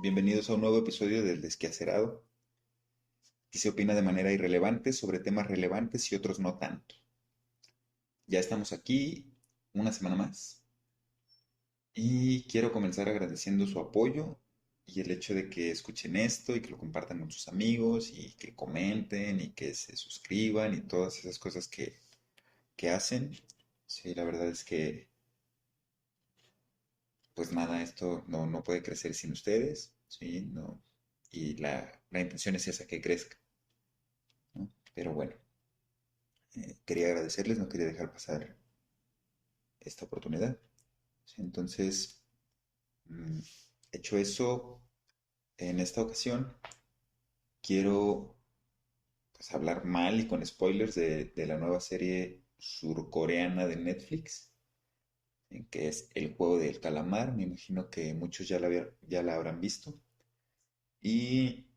Bienvenidos a un nuevo episodio del Desquacerado. Aquí se opina de manera irrelevante sobre temas relevantes y otros no tanto. Ya estamos aquí una semana más y quiero comenzar agradeciendo su apoyo y el hecho de que escuchen esto y que lo compartan con sus amigos y que comenten y que se suscriban y todas esas cosas que hacen. Sí, la verdad es que, pues nada, esto no puede crecer sin ustedes, ¿sí? No, y la intención es esa, que crezca, ¿no? Pero bueno. Quería agradecerles, no quería dejar pasar esta oportunidad. Sí, entonces, mm, hecho eso, en esta ocasión quiero pues, hablar mal y con spoilers de la nueva serie surcoreana de Netflix, que es El Juego del Calamar. Me imagino que muchos ya la habrán visto. Y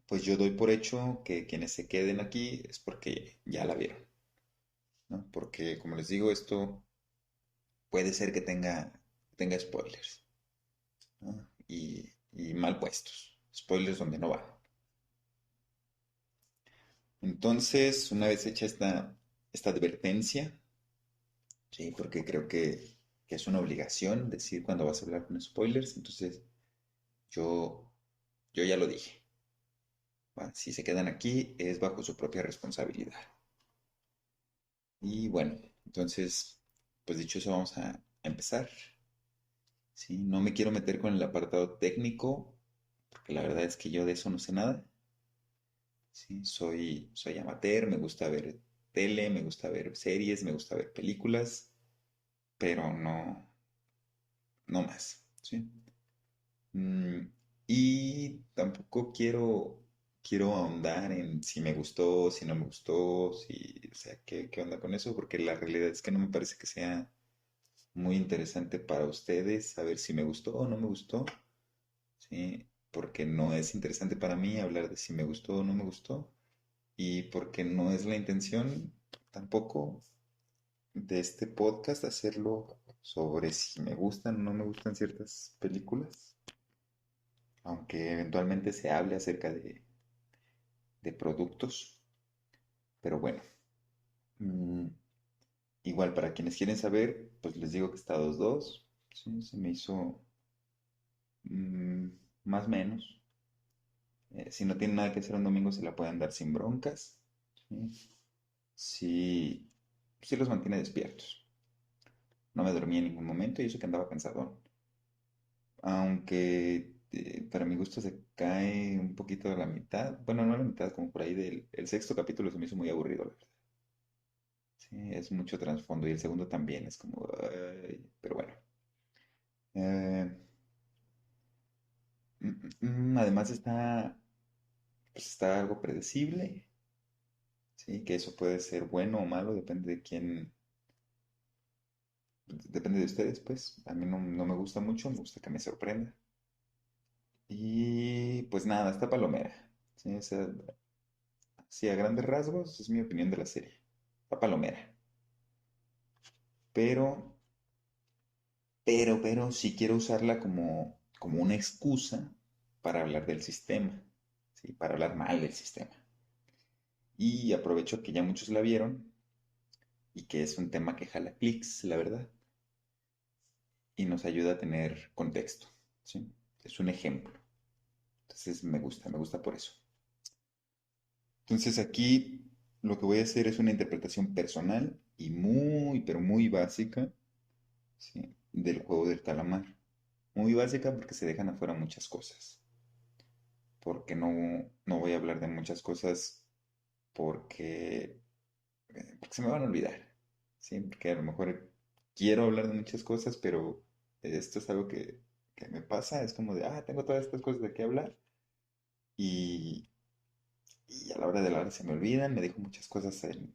pues yo doy por hecho que quienes se queden aquí es porque ya la vieron, ¿no? Porque, como les digo, esto puede ser que tenga spoilers, ¿no? Y mal puestos. Spoilers donde no van. Entonces, una vez hecha esta advertencia, sí, porque creo que es una obligación decir cuando vas a hablar con spoilers, entonces yo, yo ya lo dije. ¿Va? Si se quedan aquí es bajo su propia responsabilidad. Y bueno, entonces, pues dicho eso, vamos a empezar. Sí, no me quiero meter con el apartado técnico, porque la verdad es que yo de eso no sé nada. Sí, soy amateur, me gusta ver tele, me gusta ver series, me gusta ver películas, pero no más, ¿sí? Mm, y tampoco quiero ahondar en si me gustó, si no me gustó, o sea, qué onda con eso, porque la realidad es que no me parece que sea muy interesante para ustedes saber si me gustó o no me gustó, ¿sí? Porque no es interesante para mí hablar de si me gustó o no me gustó. Y porque no es la intención tampoco de este podcast hacerlo sobre si me gustan o no me gustan ciertas películas, aunque eventualmente se hable acerca de productos, pero bueno, mm, igual para quienes quieren saber, pues les digo que está 2-2, ¿sí? Se me hizo mm, más o menos. Si no tienen nada que hacer un domingo, se la pueden dar sin broncas, ¿sí? Sí, sí los mantiene despiertos. No me dormí en ningún momento y eso que andaba cansado. Aunque para mi gusto se cae un poquito a la mitad. Bueno, no a la mitad, como por ahí del el sexto capítulo se me hizo muy aburrido, la verdad. Sí, es mucho trasfondo y el segundo también es como... ay, pero bueno. Eh, Además está algo predecible. Sí, que eso puede ser bueno o malo, depende de quién, depende de ustedes, pues. A mí no me gusta mucho, me gusta que me sorprenda. Y pues nada, está palomera. Sí, o sea, sí, a grandes rasgos es mi opinión de la serie. Está palomera. Pero, pero, sí quiero usarla como una excusa para hablar del sistema. Sí, para hablar mal del sistema. Y aprovecho que ya muchos la vieron y que es un tema que jala clics, la verdad. Y nos ayuda a tener contexto. ¿Sí? Es un ejemplo. Entonces me gusta por eso. Entonces aquí lo que voy a hacer es una interpretación personal y muy, pero muy básica, ¿sí? Del juego del calamar. Muy básica porque se dejan afuera muchas cosas. Porque no voy a hablar de muchas cosas porque, porque se me van a olvidar. ¿Sí? Porque a lo mejor quiero hablar de muchas cosas, pero esto es algo que me pasa. Es como de, tengo todas estas cosas de qué hablar. Y, y a la hora de la hora se me olvidan. Me dejo muchas cosas en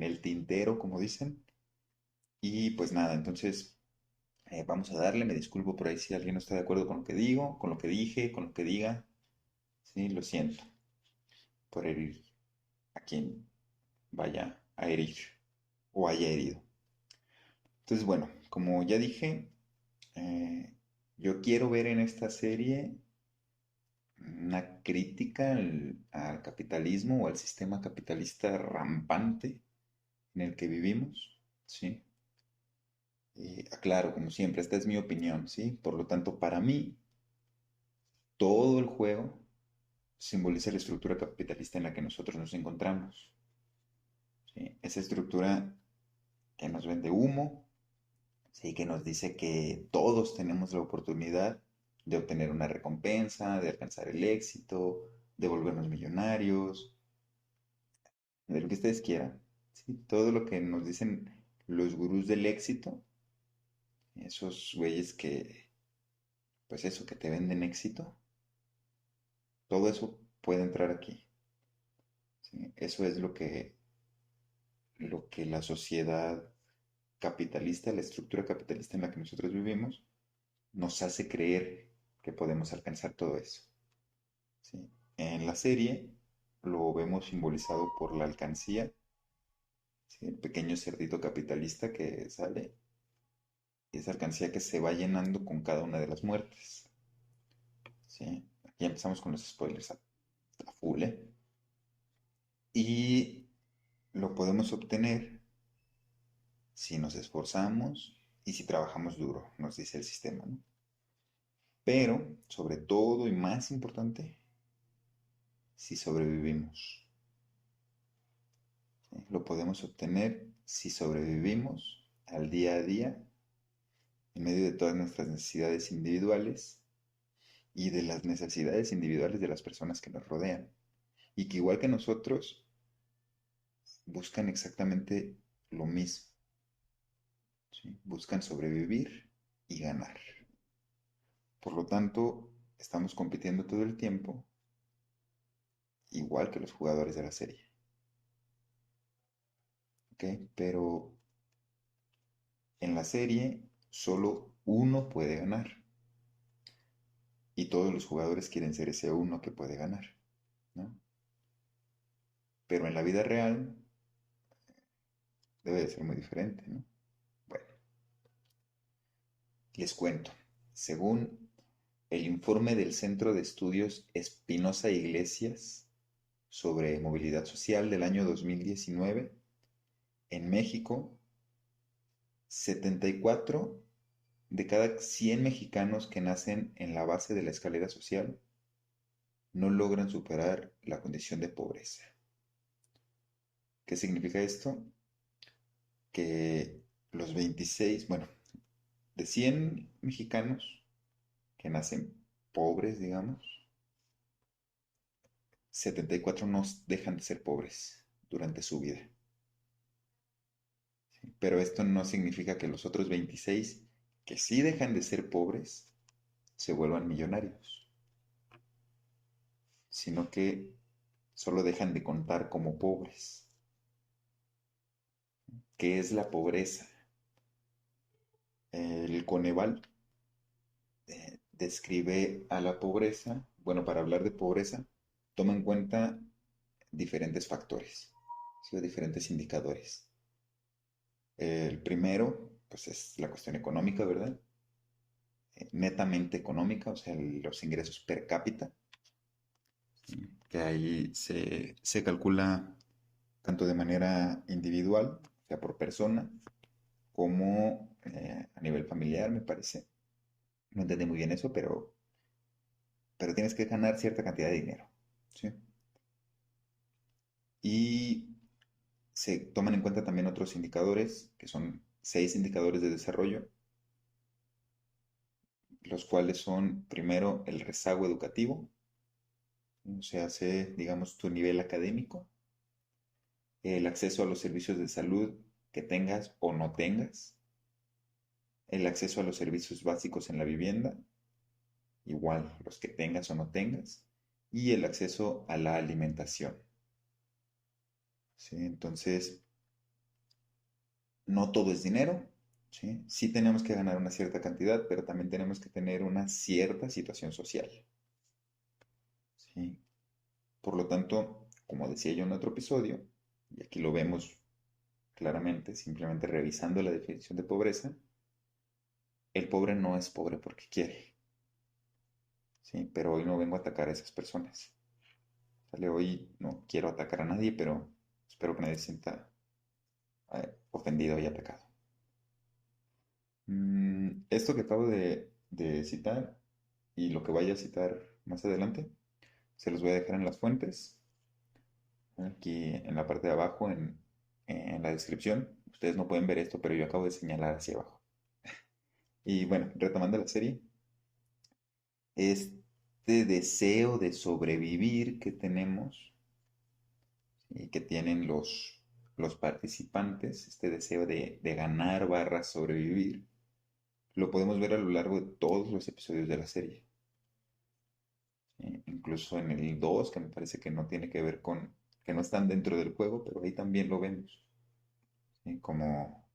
el tintero, como dicen. Y pues nada, entonces vamos a darle. Me disculpo por ahí si alguien no está de acuerdo con lo que digo, con lo que dije, con lo que diga. Sí, lo siento por herir a quien vaya a herir o haya herido. Entonces, bueno, como ya dije, eh, yo quiero ver en esta serie. una crítica al capitalismo o al sistema capitalista rampante en el que vivimos, ¿sí? Aclaro, como siempre, esta es mi opinión, ¿sí? Por lo tanto, para mí, todo el juego simboliza la estructura capitalista en la que nosotros nos encontramos, ¿sí? Esa estructura que nos vende humo, ¿sí? Que nos dice que todos tenemos la oportunidad de obtener una recompensa, de alcanzar el éxito, de volvernos millonarios, de lo que ustedes quieran, ¿sí? Todo lo que nos dicen los gurús del éxito, esos güeyes que, pues eso, que te venden éxito, todo eso puede entrar aquí, ¿sí? Eso es lo que la sociedad capitalista, la estructura capitalista en la que nosotros vivimos, nos hace creer que podemos alcanzar todo eso, ¿sí? En la serie lo vemos simbolizado por la alcancía, ¿sí? El pequeño cerdito capitalista que sale, y esa alcancía que se va llenando con cada una de las muertes, ¿sí? Aquí empezamos con los spoilers a full, ¿eh? Y lo podemos obtener si nos esforzamos y si trabajamos duro, nos dice el sistema, ¿no? Pero, sobre todo y más importante, si sobrevivimos. ¿Sí? Lo podemos obtener si sobrevivimos al día a día, en medio de todas nuestras necesidades individuales y de las necesidades individuales de las personas que nos rodean. Y que igual que nosotros, buscan exactamente lo mismo. ¿Sí? Buscan sobrevivir y ganar. Por lo tanto, estamos compitiendo todo el tiempo, igual que los jugadores de la serie. ¿Ok? Pero en la serie solo uno puede ganar. Y todos los jugadores quieren ser ese uno que puede ganar, ¿no? Pero en la vida real debe de ser muy diferente, ¿no? Bueno, les cuento. Según el informe del Centro de Estudios Espinosa Iglesias sobre movilidad social del año 2019, en México, 74 de cada 100 mexicanos que nacen en la base de la escalera social no logran superar la condición de pobreza. ¿Qué significa esto? Que los 26, bueno, de 100 mexicanos que nacen pobres, digamos, 74 no dejan de ser pobres durante su vida. ¿Sí? Pero esto no significa que los otros 26 que sí dejan de ser pobres se vuelvan millonarios, sino que solo dejan de contar como pobres. ¿Qué es la pobreza? El Coneval describe a la pobreza, bueno, para hablar de pobreza, toma en cuenta diferentes factores, ¿sí? Diferentes indicadores. El primero, pues es la cuestión económica, ¿verdad? Netamente económica, o sea, los ingresos per cápita, ¿sí? Que ahí se calcula tanto de manera individual, o sea, por persona, como a nivel familiar, me parece. No entendí muy bien eso, pero tienes que ganar cierta cantidad de dinero, ¿sí? Y se toman en cuenta también otros indicadores, que son 6 indicadores de desarrollo, los cuales son, primero, el rezago educativo, o sea, digamos, tu nivel académico, el acceso a los servicios de salud que tengas o no tengas, el acceso a los servicios básicos en la vivienda, igual los que tengas o no tengas, y el acceso a la alimentación. ¿Sí? Entonces, no todo es dinero, ¿sí? Sí tenemos que ganar una cierta cantidad, pero también tenemos que tener una cierta situación social, ¿sí? Por lo tanto, como decía yo en otro episodio, y aquí lo vemos claramente, simplemente revisando la definición de pobreza, el pobre no es pobre porque quiere, Sí, pero hoy no vengo a atacar a esas personas. Sale, hoy no quiero atacar a nadie, pero espero que nadie se sienta ofendido y atacado. Esto que acabo de citar y lo que vaya a citar más adelante, se los voy a dejar en las fuentes, aquí en la parte de abajo, en la descripción. Ustedes no pueden ver esto, pero yo acabo de señalar hacia abajo. Y bueno, retomando la serie, este deseo de sobrevivir que tenemos y que tienen los participantes, este deseo de ganar barra sobrevivir, lo podemos ver a lo largo de todos los episodios de la serie. Incluso en el 2 que me parece que no tiene que ver con, que no están dentro del juego, pero ahí también lo vemos. ¿Sí? Como,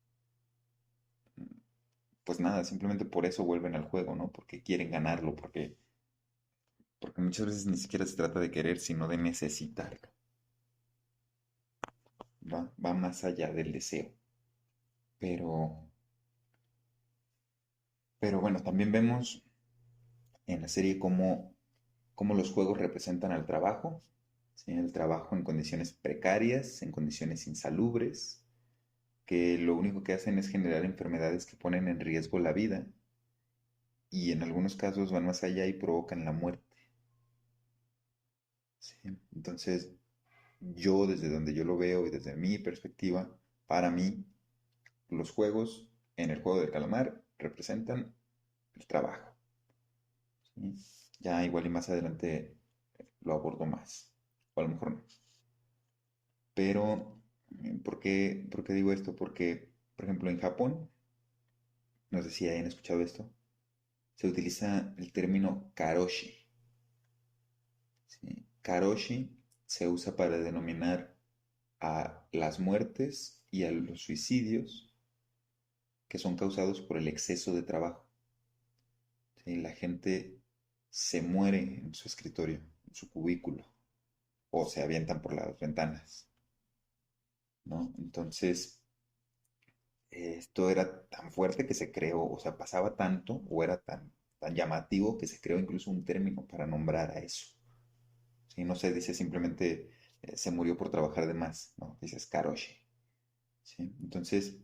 pues nada, simplemente por eso vuelven al juego, ¿no? Porque quieren ganarlo, porque muchas veces ni siquiera se trata de querer, sino de necesitarlo. Va más allá del deseo. Pero, pero bueno, también vemos en la serie cómo los juegos representan al trabajo, ¿sí? El trabajo en condiciones precarias, en condiciones insalubres, que lo único que hacen es generar enfermedades que ponen en riesgo la vida y en algunos casos van más allá y provocan la muerte. ¿Sí? Entonces, yo desde donde yo lo veo y desde mi perspectiva, para mí, los juegos en el juego del calamar representan el trabajo. ¿Sí? Ya igual y más adelante lo abordo más, o a lo mejor no. Pero, ¿por qué digo esto? Porque, por ejemplo, en Japón, no sé si hayan escuchado esto, se utiliza el término karoshi. ¿Sí? Karoshi se usa para denominar a las muertes y a los suicidios que son causados por el exceso de trabajo. ¿Sí? La gente se muere en su escritorio, en su cubículo, o se avientan por las ventanas, ¿no? Entonces, esto era tan fuerte que se creó, o sea, pasaba tanto, o era tan llamativo que se creó incluso un término para nombrar a eso. ¿Sí? No se dice simplemente se murió por trabajar de más, ¿no? Dices karoshi. ¿Sí? Entonces,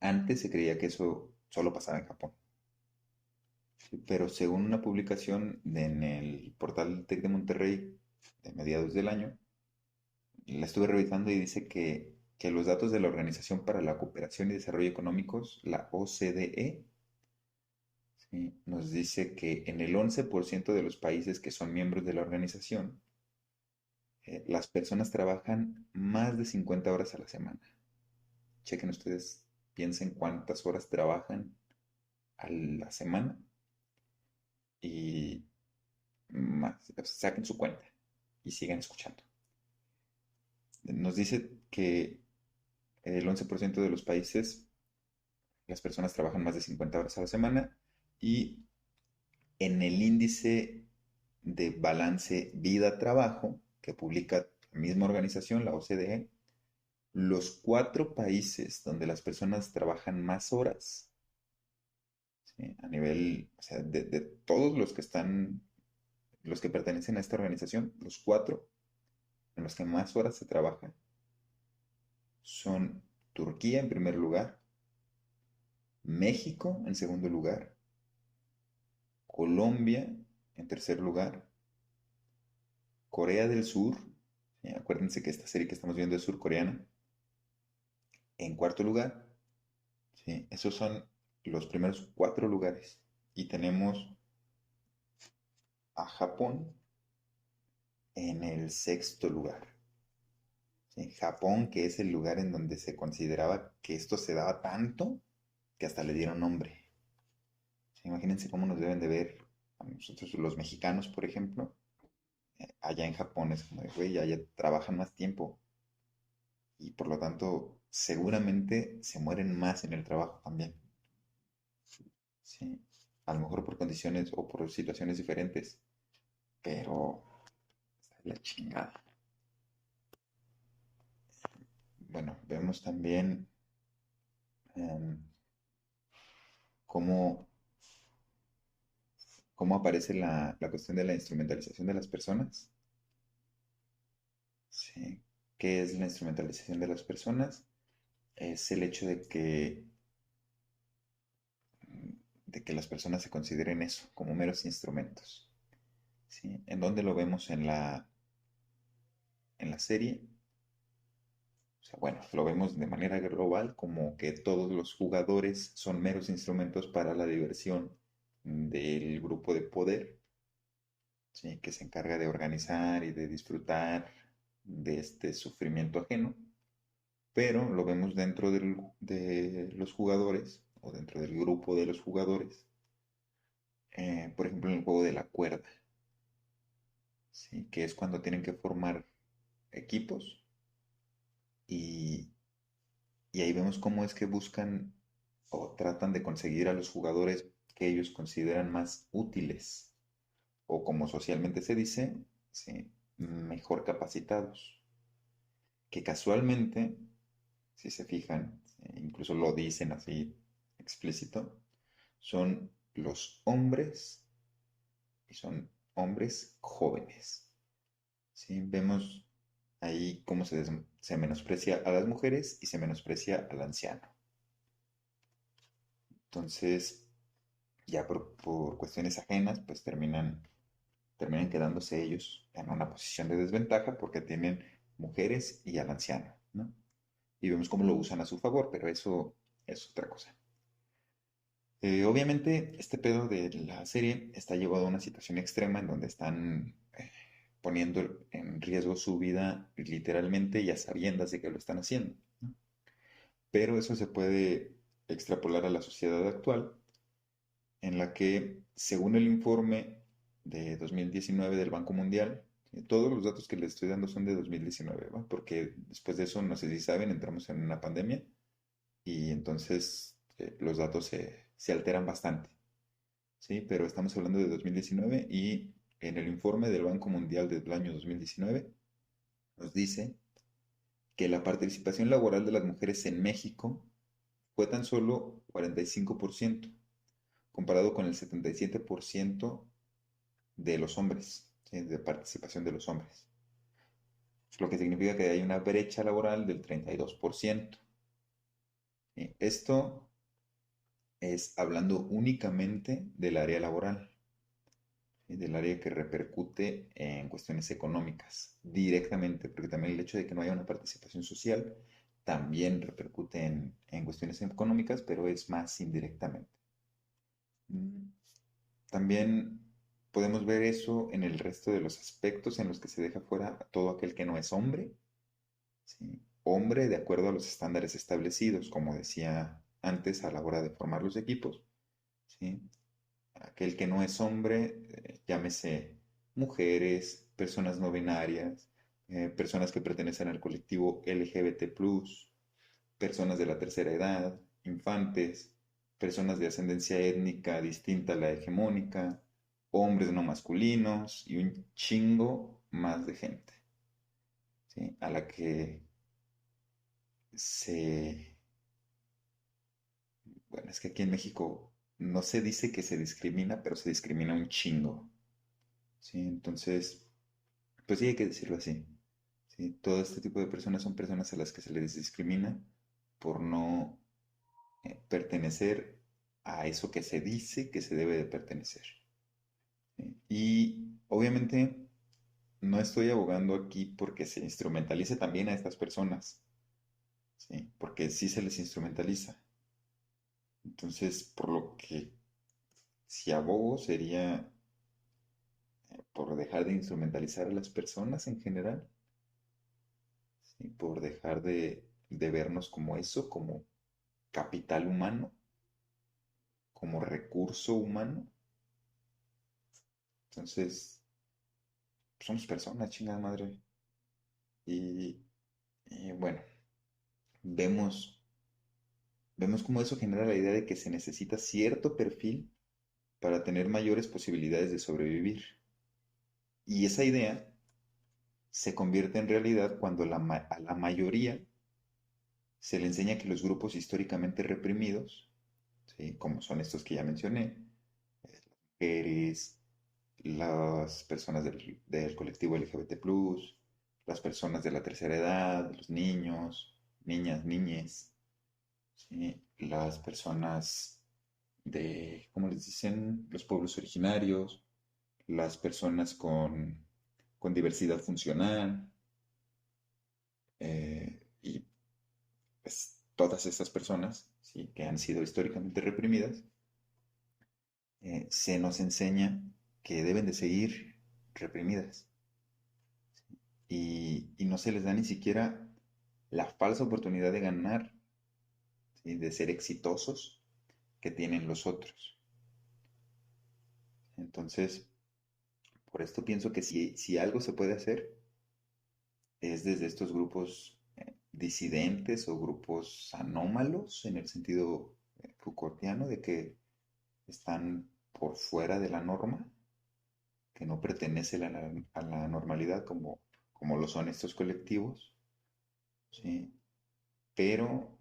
antes se creía que eso solo pasaba en Japón. ¿Sí? Pero según una publicación en el portal Tec de Monterrey de mediados del año, la estuve revisando y dice que los datos de la Organización para la Cooperación y Desarrollo Económicos, la OCDE, ¿sí? Nos dice que en el 11% de los países que son miembros de la organización, las personas trabajan más de 50 horas a la semana. Chequen ustedes, piensen cuántas horas trabajan a la semana y más, saquen su cuenta y sigan escuchando. Nos dice que el 11% de los países las personas trabajan más de 50 horas a la semana y en el índice de balance vida-trabajo que publica la misma organización, la OCDE, los 4 países donde las personas trabajan más horas, ¿sí? A nivel, o sea, de todos los que están, los que pertenecen a esta organización, los 4 en los que más horas se trabaja son Turquía en primer lugar, México en segundo lugar, Colombia en tercer lugar, Corea del Sur, acuérdense que esta serie que estamos viendo es surcoreana, en cuarto lugar, ¿sí? Esos son los primeros 4 lugares. Y tenemos a Japón en el sexto lugar. ¿Sí? Japón, que es el lugar en donde se consideraba que esto se daba tanto que hasta le dieron nombre. ¿Sí? Imagínense cómo nos deben de ver a nosotros los mexicanos, por ejemplo. Allá en Japón es como de, güey, allá trabajan más tiempo y por lo tanto seguramente se mueren más en el trabajo también. Sí, a lo mejor por condiciones o por situaciones diferentes, pero está de la chingada. Bueno, vemos también em, cómo, cómo aparece la cuestión de la instrumentalización de las personas. Sí. ¿Qué es la instrumentalización de las personas? Es el hecho de que las personas se consideren eso, como meros instrumentos. ¿Sí? ¿En dónde lo vemos en la serie? O sea, bueno, lo vemos de manera global como que todos los jugadores son meros instrumentos para la diversión del grupo de poder, ¿sí? Que se encarga de organizar y de disfrutar de este sufrimiento ajeno, pero lo vemos dentro de los jugadores o dentro del grupo de los jugadores, por ejemplo, en el juego de la cuerda, ¿sí? Que es cuando tienen que formar equipos y, y ahí vemos cómo es que buscan o tratan de conseguir a los jugadores que ellos consideran más útiles o como socialmente se dice, ¿sí? Mejor capacitados, que casualmente, si se fijan, incluso lo dicen así explícito, son los hombres y son hombres jóvenes. ¿Sí? Vemos ahí cómo se menosprecia a las mujeres y se menosprecia al anciano. Entonces, ya por cuestiones ajenas, pues terminan quedándose ellos en una posición de desventaja porque tienen mujeres y al anciano, ¿no? Y vemos cómo lo usan a su favor, pero eso es otra cosa. Obviamente, este pedo de la serie está llevado a una situación extrema en donde están poniendo en riesgo su vida literalmente y a sabiendas de que lo están haciendo, ¿no? Pero eso se puede extrapolar a la sociedad actual, en la que, según el informe de 2019 del Banco Mundial, todos los datos que les estoy dando son de 2019, ¿va? Porque después de eso, no sé si saben, entramos en una pandemia y entonces los datos se alteran bastante, ¿sí? Pero estamos hablando de 2019 y en el informe del Banco Mundial del año 2019 nos dice que la participación laboral de las mujeres en México fue tan solo 45%, comparado con el 77% de los hombres, ¿sí? De participación de los hombres. Lo que significa que hay una brecha laboral del 32%. ¿Sí? Esto es hablando únicamente del área laboral, ¿sí? Del área que repercute en cuestiones económicas directamente, porque también el hecho de que no haya una participación social también repercute en cuestiones económicas, pero es más indirectamente. Mm, También podemos ver eso en el resto de los aspectos en los que se deja fuera a todo aquel que no es hombre, ¿sí? Hombre de acuerdo a los estándares establecidos, como decía antes a la hora de formar los equipos, ¿sí? Aquel que no es hombre, llámese mujeres, personas no binarias, personas que pertenecen al colectivo LGBT+, personas de la tercera edad, infantes, personas de ascendencia étnica distinta a la hegemónica, hombres no masculinos y un chingo más de gente, ¿sí? A la que se... Bueno, es que aquí en México no se dice que se discrimina, pero se discrimina un chingo, ¿sí? Entonces, pues sí hay que decirlo así, ¿sí? Todo este tipo de personas son personas a las que se les discrimina por no pertenecer a eso que se dice que se debe de pertenecer, ¿sí? Y obviamente no estoy abogando aquí porque se instrumentalice también a estas personas, ¿sí? Porque sí se les instrumentaliza. Entonces, por lo que si abogo sería por dejar de instrumentalizar a las personas en general, ¿sí? Por dejar de vernos como eso, como capital humano, como recurso humano. Entonces, somos personas, chingada madre. Y, y bueno, vemos, vemos cómo eso genera la idea de que se necesita cierto perfil para tener mayores posibilidades de sobrevivir. Y esa idea se convierte en realidad cuando a la mayoría se le enseña que los grupos históricamente reprimidos, ¿sí? Como son estos que ya mencioné, mujeres, las personas del colectivo LGBT+, las personas de la tercera edad, los niños, niñas, niñes, ¿sí? Las personas de, ¿cómo les dicen? Los pueblos originarios, las personas con diversidad funcional, y pues todas estas personas, ¿sí? Que han sido históricamente reprimidas, se nos enseña que deben de seguir reprimidas y no se les da ni siquiera la falsa oportunidad de ganar, ¿sí? De ser exitosos que tienen los otros. Entonces, por esto pienso que si algo se puede hacer es desde estos grupos disidentes o grupos anómalos en el sentido Foucaultiano de que están por fuera de la norma, que no pertenecen a la normalidad como lo son estos colectivos, ¿sí? Pero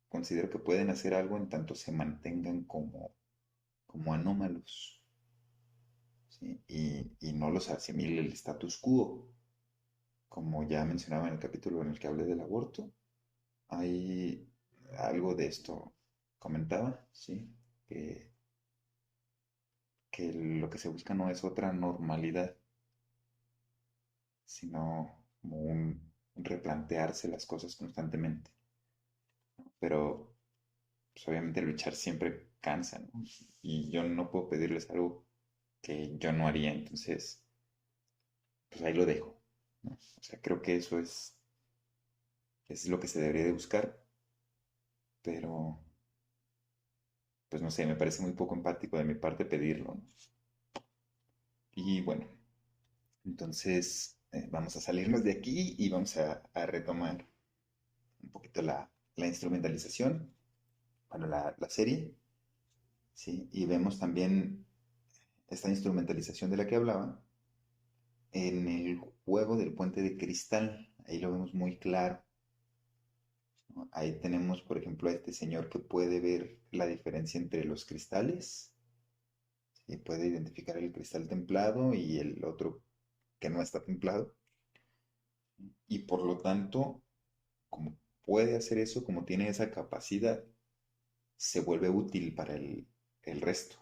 considero que pueden hacer algo en tanto se mantengan como anómalos, ¿sí? Y no los asimile el status quo. Como ya mencionaba en el capítulo en el que hablé del aborto, hay algo de esto comentaba, ¿sí? Que, que lo que se busca no es otra normalidad, sino como un replantearse las cosas constantemente. Pero pues, obviamente luchar siempre cansa, ¿no? Y yo no puedo pedirles algo que yo no haría, entonces, pues ahí lo dejo, ¿no? O sea, creo que eso es lo que se debería de buscar, pero, pues no sé, me parece muy poco empático de mi parte pedirlo, ¿no? Y bueno, entonces vamos a salirnos de aquí y vamos a retomar un poquito la instrumentalización, bueno, la serie, ¿sí? Y vemos también esta instrumentalización de la que hablaba en el juego del puente de cristal. Ahí lo vemos muy claro, ¿no? Ahí tenemos, por ejemplo, a este señor que puede ver la diferencia entre los cristales, y puede identificar el cristal templado y el otro que no está templado. Y por lo tanto, como puede hacer eso, como tiene esa capacidad, se vuelve útil para el resto,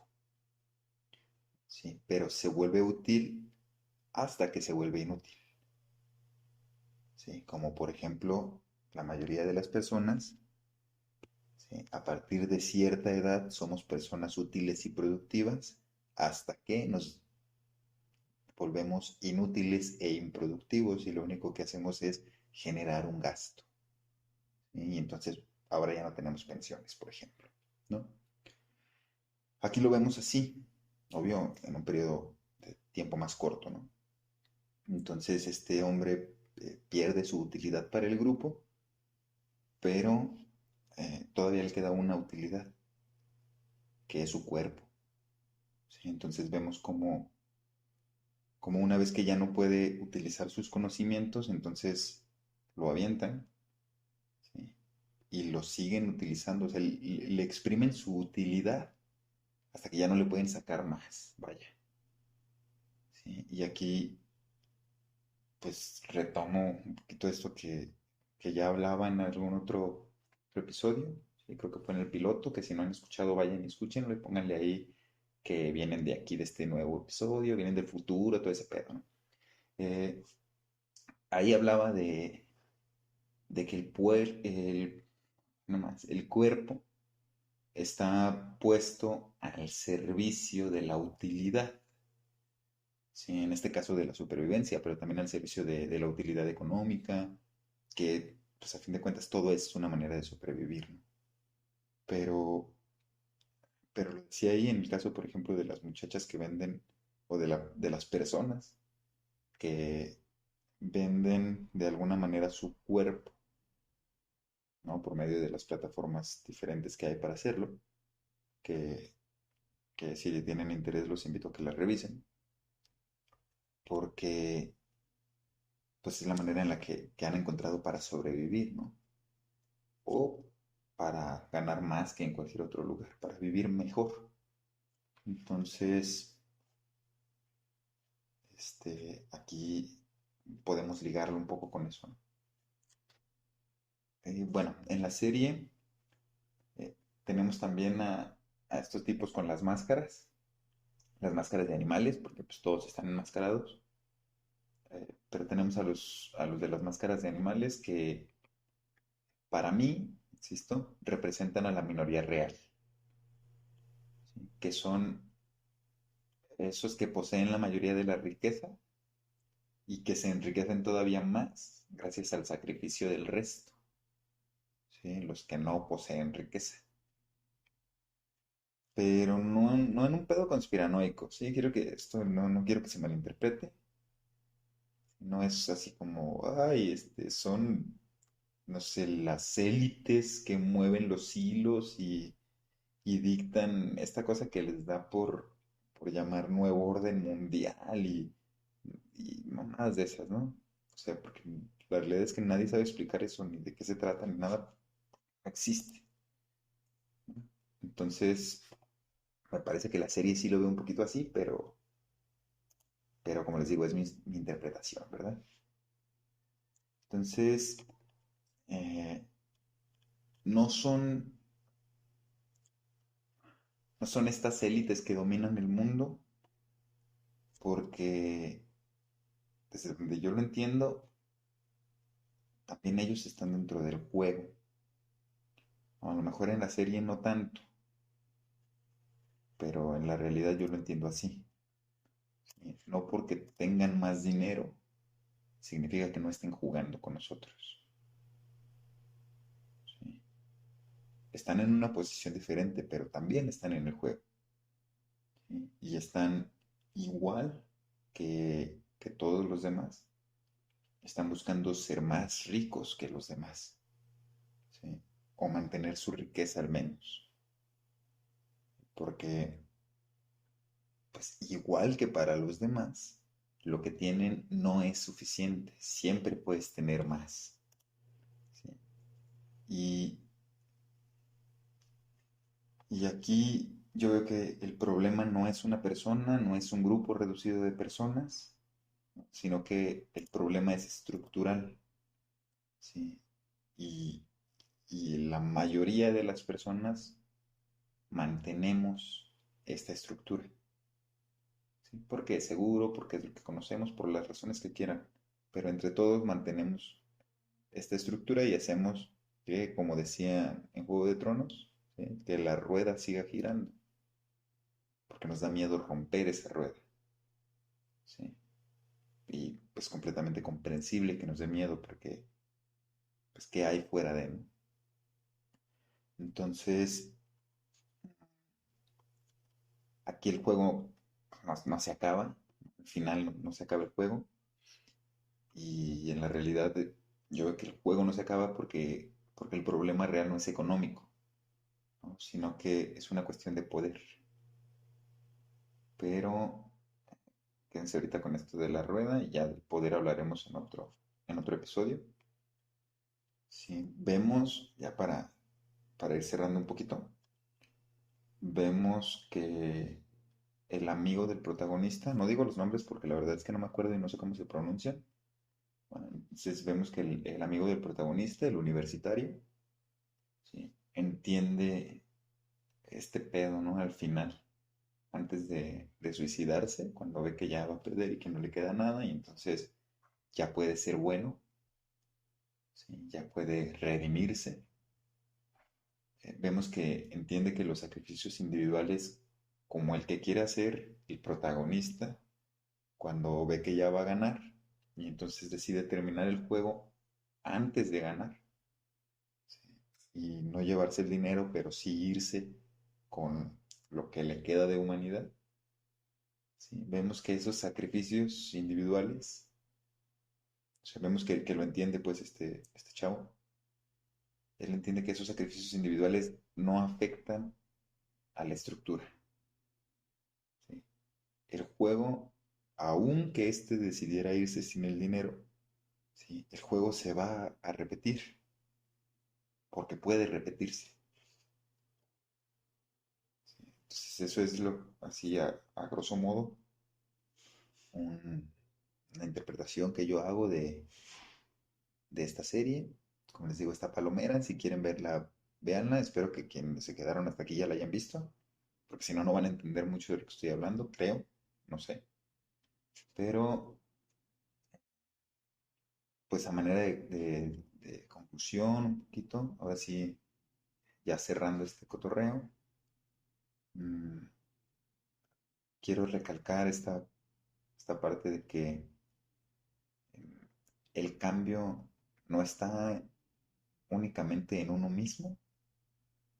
¿sí? Pero se vuelve útil hasta que se vuelve inútil, ¿sí? Como por ejemplo, la mayoría de las personas, ¿sí? A partir de cierta edad somos personas útiles y productivas hasta que nos volvemos inútiles e improductivos y lo único que hacemos es generar un gasto, ¿sí? Y entonces ahora ya no tenemos pensiones, por ejemplo, ¿no? Aquí lo vemos así, obvio, en un periodo de tiempo más corto, ¿no? Entonces este hombre pierde su utilidad para el grupo, pero todavía le queda una utilidad, que es su cuerpo, ¿sí? Entonces vemos como una vez que ya no puede utilizar sus conocimientos, entonces lo avientan, ¿sí? Y lo siguen utilizando, o sea, le exprimen su utilidad hasta que ya no le pueden sacar más, vaya, ¿sí? Y aquí pues retomo un poquito esto que ya hablaba en algún otro episodio, ¿sí? Creo que fue en el piloto, que si no han escuchado vayan y escúchenlo y pónganle ahí que vienen de aquí, de este nuevo episodio, vienen del futuro, todo ese pedo, ¿no? Eh, Ahí hablaba de que no más, el cuerpo está puesto al servicio de la utilidad, ¿sí? En este caso de la supervivencia, pero también al servicio de la utilidad económica, que pues a fin de cuentas todo es una manera de sobrevivir, ¿no? Pero, pero lo decía ahí en el caso, por ejemplo, de las muchachas que venden, o de las personas que venden de alguna manera su cuerpo, ¿no? Por medio de las plataformas diferentes que hay para hacerlo, que, que si tienen interés los invito a que las revisen, porque pues es la manera en la que han encontrado para sobrevivir, ¿no? O para ganar más que en cualquier otro lugar, para vivir mejor. Entonces, aquí podemos ligarlo un poco con eso, ¿no? Bueno, en la serie eh, tenemos también a estos tipos con las máscaras de animales, porque pues todos están enmascarados. Pero tenemos a los de las máscaras de animales que, para mí, insisto, representan a la minoría real, ¿sí? Que son esos que poseen la mayoría de la riqueza y que se enriquecen todavía más gracias al sacrificio del resto, ¿sí? Los que no poseen riqueza. Pero no, no en un pedo conspiranoico, ¿sí? Quiero que esto no quiero que se malinterprete. No es así como, ay, son, no sé, las élites que mueven los hilos y dictan esta cosa que les da por llamar nuevo orden mundial y mamadas de esas, ¿no? O sea, porque la realidad es que nadie sabe explicar eso, ni de qué se trata, ni nada, no existe, ¿no? Entonces, me parece que la serie sí lo ve un poquito así, pero como les digo, es mi interpretación, ¿verdad? Entonces, eh, no son, no son estas élites que dominan el mundo, porque desde donde yo lo entiendo, también ellos están dentro del juego. A lo mejor en la serie no tanto, pero en la realidad yo lo entiendo así. ¿Sí? No porque tengan más dinero, significa que no estén jugando con nosotros. ¿Sí? Están en una posición diferente, pero también están en el juego. ¿Sí? Y están igual que todos los demás. Están buscando ser más ricos que los demás. ¿Sí? O mantener su riqueza al menos. Porque, pues igual que para los demás, lo que tienen no es suficiente. Siempre puedes tener más. ¿Sí? Y, y aquí yo veo que el problema no es una persona, no es un grupo reducido de personas, sino que el problema es estructural. ¿Sí? Y, y la mayoría de las personas mantenemos esta estructura. ¿Sí? Porque es seguro, porque es lo que conocemos, por las razones que quieran. Pero entre todos mantenemos esta estructura y hacemos que, como decía en Juego de Tronos, ¿sí? Que la rueda siga girando, porque nos da miedo romper esa rueda, ¿sí? Y pues completamente comprensible que nos dé miedo, porque pues qué hay fuera de, ¿no? Entonces, aquí el juego no se acaba, al final no se acaba el juego, y en la realidad yo veo que el juego no se acaba porque el problema real no es económico, ¿no? Sino que es una cuestión de poder. Pero quédense ahorita con esto de la rueda y ya del poder hablaremos en otro episodio. Sí, vemos, ya para ir cerrando un poquito, vemos que el amigo del protagonista, no digo los nombres porque la verdad es que no me acuerdo y no sé cómo se pronuncian. Bueno, entonces vemos que el amigo del protagonista, el universitario, ¿sí? Entiende este pedo, ¿no? Al final, antes de suicidarse, cuando ve que ya va a perder y que no le queda nada, y entonces ya puede ser bueno, ¿sí? Ya puede redimirse. Vemos que entiende que los sacrificios individuales, como el que quiere hacer el protagonista, cuando ve que ya va a ganar, y entonces decide terminar el juego antes de ganar, ¿sí? Y no llevarse el dinero, pero sí irse con lo que le queda de humanidad. ¿Sí? Vemos que esos sacrificios individuales, o sea, vemos que lo entiende pues este chavo, él entiende que esos sacrificios individuales no afectan a la estructura. ¿Sí? El juego, aunque éste decidiera irse sin el dinero, ¿sí? El juego se va a repetir, porque puede repetirse. ¿Sí? Entonces eso es así a grosso modo, un- una interpretación que yo hago de esta serie. Como les digo, está palomera. Si quieren verla, véanla. Espero que quienes se quedaron hasta aquí ya la hayan visto, porque si no, no van a entender mucho de lo que estoy hablando, creo. No sé. Pero, pues a manera de conclusión, un poquito, ahora sí, ya cerrando este cotorreo, mm, quiero recalcar esta parte de que el cambio no está únicamente en uno mismo,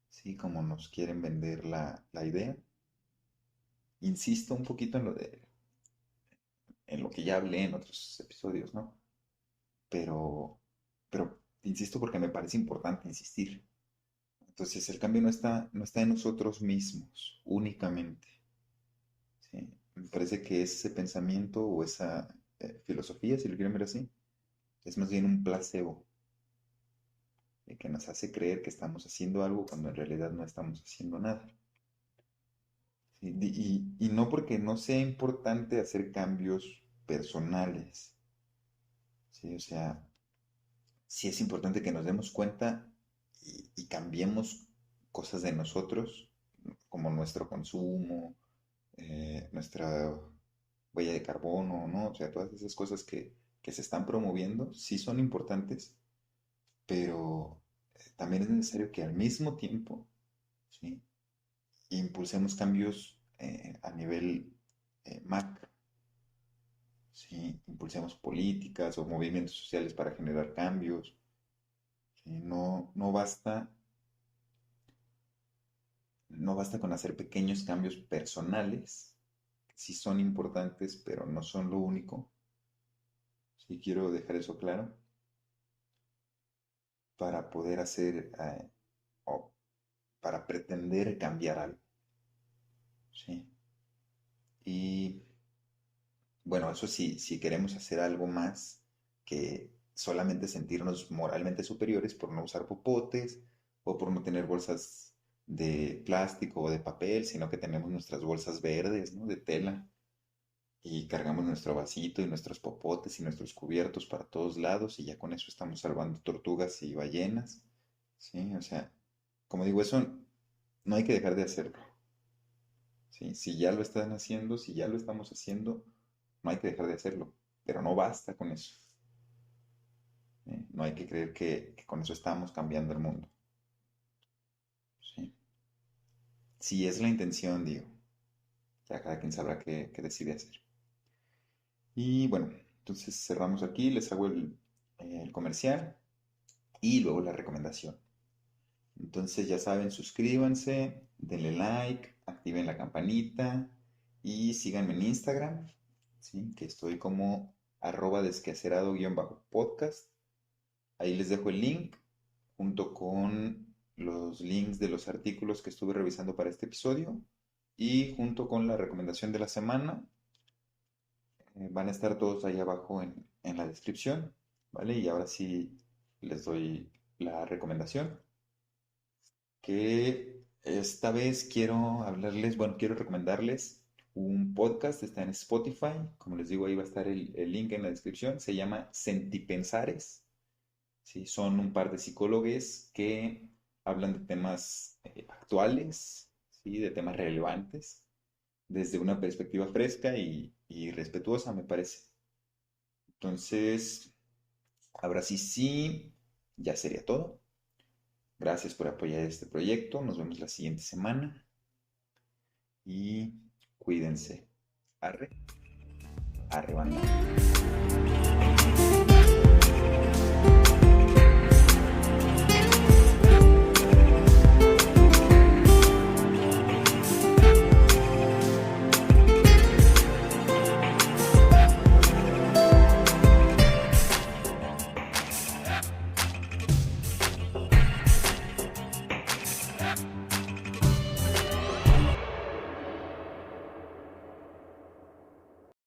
¿sí? Como nos quieren vender la idea. Insisto un poquito en lo que ya hablé en otros episodios, ¿no? Pero, pero insisto porque me parece importante insistir. Entonces, el cambio no está en nosotros mismos únicamente, ¿sí? Me parece que ese pensamiento o esa filosofía, si lo quieren ver así, es más bien un placebo, que nos hace creer que estamos haciendo algo cuando en realidad no estamos haciendo nada. ¿Sí? Y no porque no sea importante hacer cambios personales, ¿sí? O sea, sí es importante que nos demos cuenta y cambiemos cosas de nosotros, como nuestro consumo, nuestra huella de carbono, ¿no? O sea, todas esas cosas que se están promoviendo sí son importantes, pero también es necesario que al mismo tiempo, ¿sí? Impulsemos cambios a nivel macro, ¿sí? Impulsemos políticas o movimientos sociales para generar cambios, ¿sí? No basta con hacer pequeños cambios personales, que sí son importantes, pero no son lo único. Sí quiero dejar eso claro para poder hacer o para pretender cambiar algo, ¿sí? Y bueno, eso sí, si queremos hacer algo más que solamente sentirnos moralmente superiores por no usar popotes o por no tener bolsas de plástico o de papel, sino que tenemos nuestras bolsas verdes, ¿no? De tela y cargamos nuestro vasito y nuestros popotes y nuestros cubiertos para todos lados y ya con eso estamos salvando tortugas y ballenas, ¿sí? O sea, como digo, eso no hay que dejar de hacerlo, ¿sí? Si ya lo están haciendo, si ya lo estamos haciendo, no hay que dejar de hacerlo, pero no basta con eso, ¿sí? No hay que creer que con eso estamos cambiando el mundo, ¿sí? Si es la intención, digo, ya cada quien sabrá qué decide hacer. Y bueno, entonces cerramos aquí, les hago el comercial y luego la recomendación. Entonces ya saben, suscríbanse, denle like, activen la campanita y síganme en Instagram, ¿sí? Que estoy como @desquacerado_podcast. Ahí les dejo el link junto con los links de los artículos que estuve revisando para este episodio y junto con la recomendación de la semana. Van a estar todos ahí abajo en la descripción, ¿vale? Y ahora sí les doy la recomendación, que esta vez quiero hablarles, bueno, quiero recomendarles un podcast, está en Spotify, como les digo, ahí va a estar el link en la descripción, se llama Sentipensares, ¿sí? Son un par de psicólogos que hablan de temas actuales, ¿sí? De temas relevantes, desde una perspectiva fresca y respetuosa, me parece. Entonces, ahora sí, sí, ya sería todo. Gracias por apoyar este proyecto. Nos vemos la siguiente semana y cuídense. Arre, arre banda.